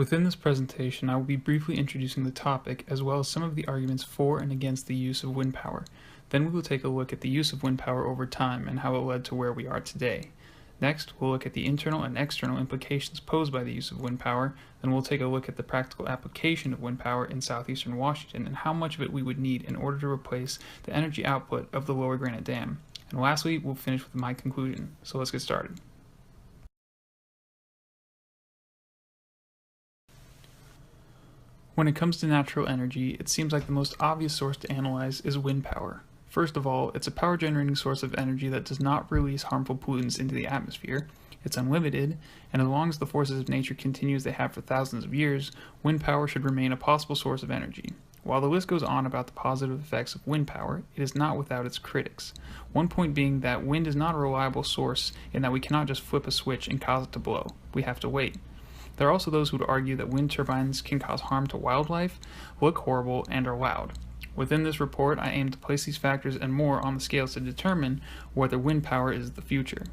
Within this presentation, I will be briefly introducing the topic as well as some of the arguments for and against the use of wind power. Then we will take a look at the use of wind power over time and how it led to where we are today. Next, we'll look at the internal and external implications posed by the use of wind power. Then we'll take a look at the practical application of wind power in southeastern Washington and how much of it we would need in order to replace the energy output of the Lower Granite Dam. And lastly, we'll finish with my conclusion. So let's get started. When it comes to natural energy, it seems like the most obvious source to analyze is wind power. First of all, it's a power generating source of energy that does not release harmful pollutants into the atmosphere, it's unlimited, and as long as the forces of nature continue as they have for thousands of years, wind power should remain a possible source of energy. While the list goes on about the positive effects of wind power, it is not without its critics. One point being that wind is not a reliable source in that we cannot just flip a switch and cause it to blow. We have to wait. There are also those who would argue that wind turbines can cause harm to wildlife, look horrible, and are loud. Within this report, I aim to place these factors and more on the scales to determine whether wind power is the future.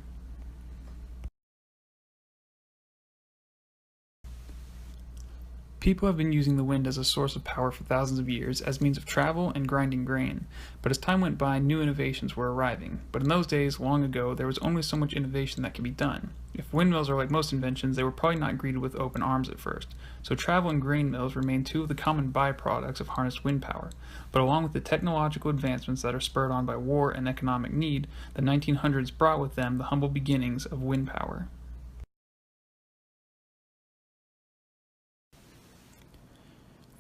People have been using the wind as a source of power for thousands of years as means of travel and grinding grain, but as time went by, new innovations were arriving. But in those days, long ago, there was only so much innovation that could be done. If windmills are like most inventions, they were probably not greeted with open arms at first, so travel and grain mills remain two of the common byproducts of harnessed wind power. But along with the technological advancements that are spurred on by war and economic need, the 1900s brought with them the humble beginnings of wind power.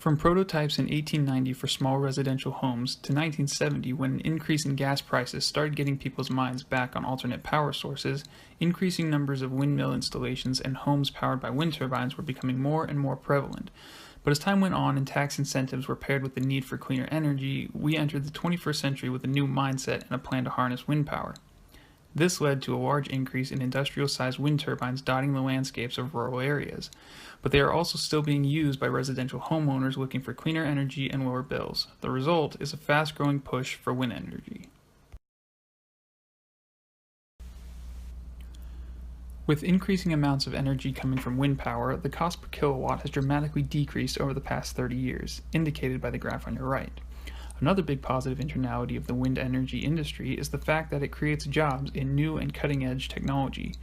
From prototypes in 1890 for small residential homes to 1970 when an increase in gas prices started getting people's minds back on alternate power sources, increasing numbers of windmill installations and homes powered by wind turbines were becoming more and more prevalent. But as time went on and tax incentives were paired with the need for cleaner energy, we entered the 21st century with a new mindset and a plan to harness wind power. This led to a large increase in industrial-sized wind turbines dotting the landscapes of rural areas, but they are also still being used by residential homeowners looking for cleaner energy and lower bills. The result is a fast-growing push for wind energy. With increasing amounts of energy coming from wind power, the cost per kilowatt has dramatically decreased over the past 30 years, indicated by the graph on your right. Another big positive internality of the wind energy industry is the fact that it creates jobs in new and cutting-edge technology.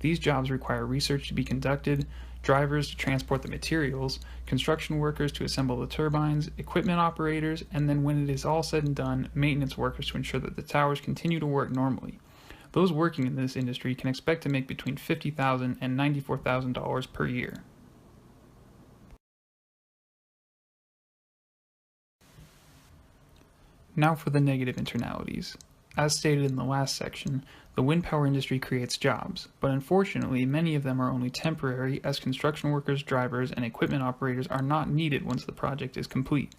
These jobs require research to be conducted, drivers to transport the materials, construction workers to assemble the turbines, equipment operators, and then when it is all said and done, maintenance workers to ensure that the towers continue to work normally. Those working in this industry can expect to make between $50,000 and $94,000 per year. Now for the negative internalities. As stated in the last section, the wind power industry creates jobs, but unfortunately many of them are only temporary as construction workers, drivers, and equipment operators are not needed once the project is complete.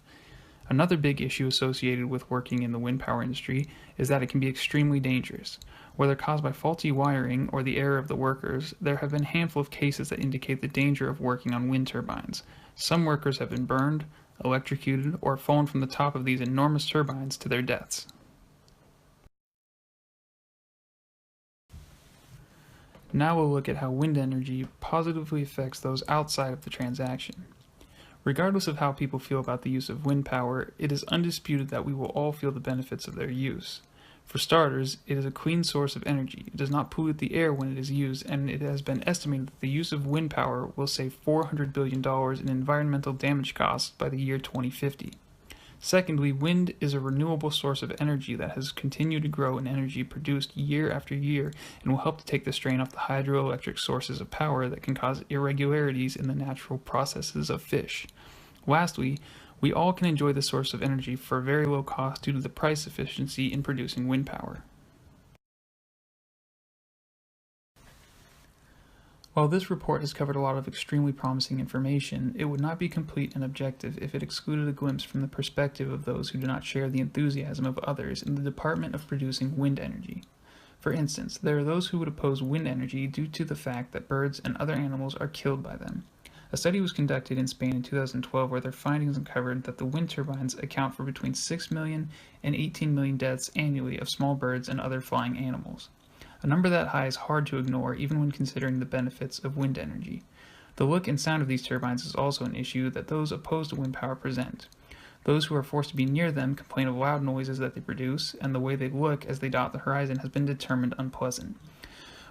Another big issue associated with working in the wind power industry is that it can be extremely dangerous. Whether caused by faulty wiring or the error of the workers, there have been a handful of cases that indicate the danger of working on wind turbines. Some workers have been burned, electrocuted, or fallen from the top of these enormous turbines to their deaths. Now we'll look at how wind energy positively affects those outside of the transaction. Regardless of how people feel about the use of wind power, it is undisputed that we will all feel the benefits of their use. For starters, it is a clean source of energy. It does not pollute the air when it is used, and it has been estimated that the use of wind power will save $400 billion in environmental damage costs by the year 2050. Secondly, wind is a renewable source of energy that has continued to grow in energy produced year after year and will help to take the strain off the hydroelectric sources of power that can cause irregularities in the natural processes of fish. Lastly, we all can enjoy the source of energy for a very low cost due to the price efficiency in producing wind power. While this report has covered a lot of extremely promising information, it would not be complete and objective if it excluded a glimpse from the perspective of those who do not share the enthusiasm of others in the department of producing wind energy. For instance, there are those who would oppose wind energy due to the fact that birds and other animals are killed by them. A study was conducted in Spain in 2012 where their findings uncovered that the wind turbines account for between 6 million and 18 million deaths annually of small birds and other flying animals. A number that high is hard to ignore even when considering the benefits of wind energy. The look and sound of these turbines is also an issue that those opposed to wind power present. Those who are forced to be near them complain of loud noises that they produce, and the way they look as they dot the horizon has been determined unpleasant.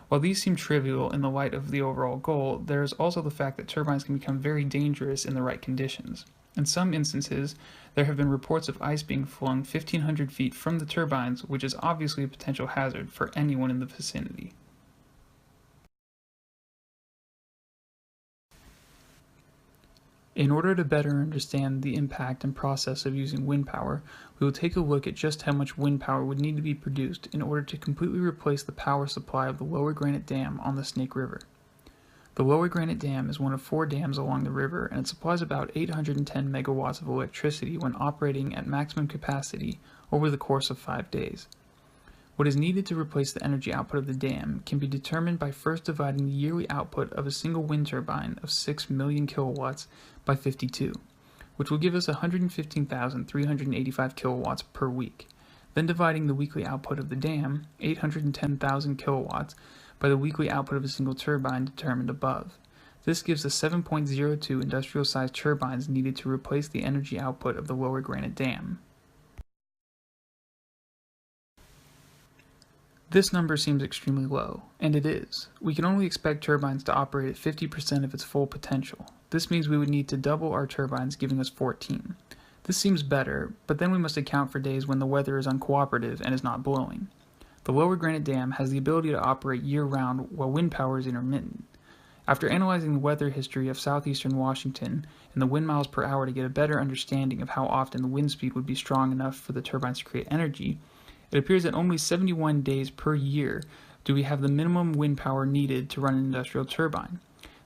While these seem trivial in the light of the overall goal, there is also the fact that turbines can become very dangerous in the right conditions. In some instances, there have been reports of ice being flung 1,500 feet from the turbines, which is obviously a potential hazard for anyone in the vicinity. In order to better understand the impact and process of using wind power, we will take a look at just how much wind power would need to be produced in order to completely replace the power supply of the Lower Granite Dam on the Snake River. The Lower Granite Dam is one of 4 dams along the river, and it supplies about 810 megawatts of electricity when operating at maximum capacity over the course of 5 days. What is needed to replace the energy output of the dam can be determined by first dividing the yearly output of a single wind turbine of 6 million kilowatts by 52, which will give us 115,385 kilowatts per week. Then dividing the weekly output of the dam, 810,000 kilowatts, by the weekly output of a single turbine determined above. This gives us 7.02 industrial-sized turbines needed to replace the energy output of the Lower Granite Dam. This number seems extremely low, and it is. We can only expect turbines to operate at 50% of its full potential. This means we would need to double our turbines, giving us 14. This seems better, but then we must account for days when the weather is uncooperative and is not blowing. The Lower Granite Dam has the ability to operate year-round while wind power is intermittent. After analyzing the weather history of southeastern Washington and the wind miles per hour to get a better understanding of how often the wind speed would be strong enough for the turbines to create energy, it appears that only 71 days per year do we have the minimum wind power needed to run an industrial turbine.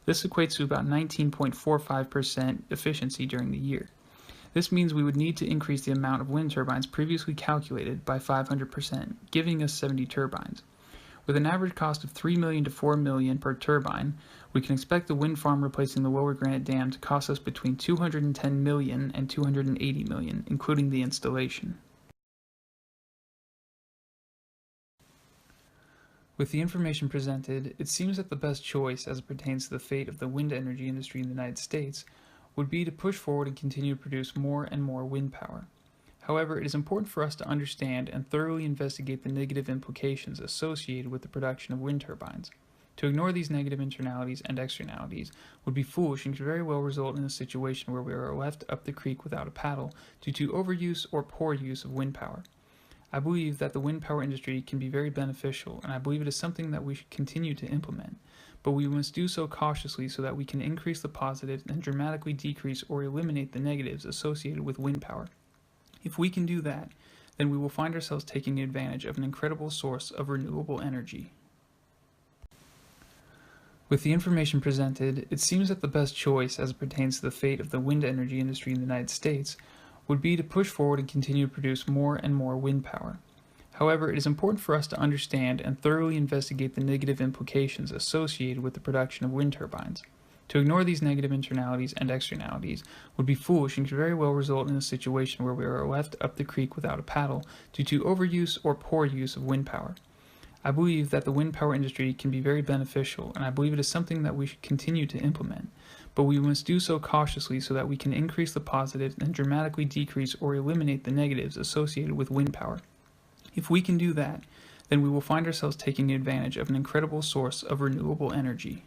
This equates to about 19.45% efficiency during the year. This means we would need to increase the amount of wind turbines previously calculated by 500%, giving us 70 turbines. With an average cost of $3 million to $4 million per turbine, we can expect the wind farm replacing the Lower Granite Dam to cost us between $210 million and $280 million, including the installation. With the information presented, it seems that the best choice as it pertains to the fate of the wind energy industry in the United States would be to push forward and continue to produce more and more wind power. However, it is important for us to understand and thoroughly investigate the negative implications associated with the production of wind turbines. To ignore these negative internalities and externalities would be foolish and could very well result in a situation where we are left up the creek without a paddle due to overuse or poor use of wind power. I believe that the wind power industry can be very beneficial, and I believe it is something that we should continue to implement, but we must do so cautiously so that we can increase the positives and dramatically decrease or eliminate the negatives associated with wind power. If we can do that, then we will find ourselves taking advantage of an incredible source of renewable energy. With the information presented, it seems that the best choice as it pertains to the fate of the wind energy industry in the United States would be to push forward and continue to produce more and more wind power. However, it is important for us to understand and thoroughly investigate the negative implications associated with the production of wind turbines. To ignore these negative internalities and externalities would be foolish and could very well result in a situation where we are left up the creek without a paddle due to overuse or poor use of wind power. I believe that the wind power industry can be very beneficial, and I believe it is something that we should continue to implement, but we must do so cautiously so that we can increase the positives and dramatically decrease or eliminate the negatives associated with wind power. If we can do that, then we will find ourselves taking advantage of an incredible source of renewable energy.